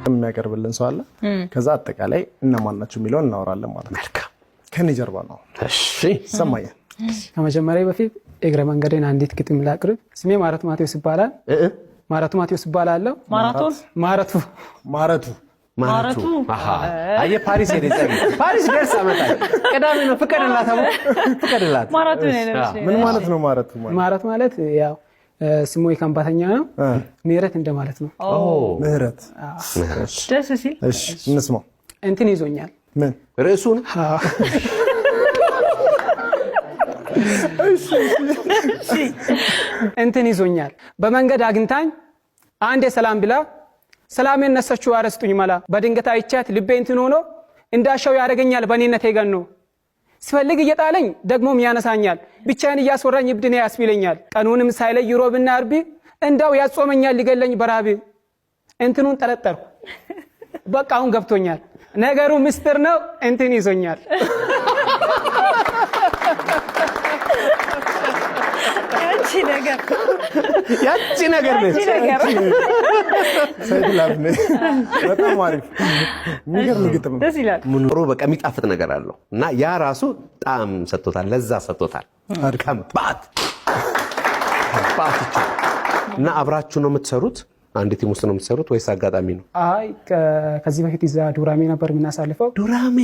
የሚያቀርብልን ሰው አለ ከዛ አጠቃላይ እነማን ናቸው የሚለውን እናወራለን ማለት ነው መልካም ከኔ ጀርባ ነው እሺ ሰማያ ከመጀመሪያ በፊት እግረ መንገዴን አንዲት ግጥም ላቅርብ ስሜ ማረቱ ማቴዎስ ይባላል ማረቱ ማቴዎስ ይባላል ማረቱ አሃ አየ ፓሪስ ሄደች ፓሪስ ደርሳ መጣች ቀዳሚ ነው ፍቀድላት ማረቱ ነኝ ምን ማለት ነው ማረቱ ማለት ያው ስሙ የካምባተኛ ነው ምህረት እንደማለት ነው ምህረት ደስ ሲል እሺ እንስማው እንትን ይዞኛል ምን ርዕሱን እንትን ይዞኛል በመንገድ አግኝታኝ አንዴ ሰላም ብላ ሰላሜን ነሰችው አረስቱኝ ማላ በድንገት አይቻት ልቤ እንትን ሆኖ እንዳሻው ያደርገኛል በኔነቴ ገኖ ስፈልግ እየጣለኝ ደግሞም ያነሳኛል ብቻዬን እያስወራኝ ይብድኔ ያስቢለኛል ቀኑንም ሳይለይ ሮብና አርብ እንዳው ያጾመኛል ሊገለኝ በራብ እንትኑን ጠረጠርኩ በቃ አሁን ገብቶኛል ነገሩ ምስጢር ነው እንትን ይዞኛል ያቺ ነገር ነች ሰይድላብነ በጣም አሪፍ የሚገርም ግጥም ደስ ይላል ሙሉ በቃ የሚጣፍጥ ነገር አለው እና ያ ራሱ ጣም ሰጥቶታል ለዛ ሰጥቶታል አድካም ባት እና አብራችሁ ነው የምትሰሩት አንድ ቲም ውስጥ ነው የምትሰሩት ወይስ አጋጣሚ ነው አይ ከዚህ በፊት እዛ ዱራሜ ነበር የምናሳልፈው ዱራሜ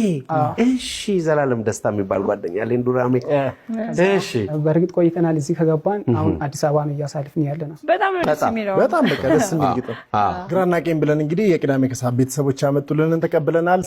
እሺ ዘላለም ደስታ የሚባል ጓደኛ አለኝ ዱራሜ እሺ በርግጥ ቆይተናል እዚህ ከገባን አሁን አዲስ አበባ ነው እያሳልፍን ያለነው በጣም ደስ የሚለው በጣም በቃ ደስ የሚል ግጥም ግራና ቀኝ ብለን እንግዲህ የቅዳሜ ከሰዓት ቤተሰቦች ያመጡልንን ተቀብለናል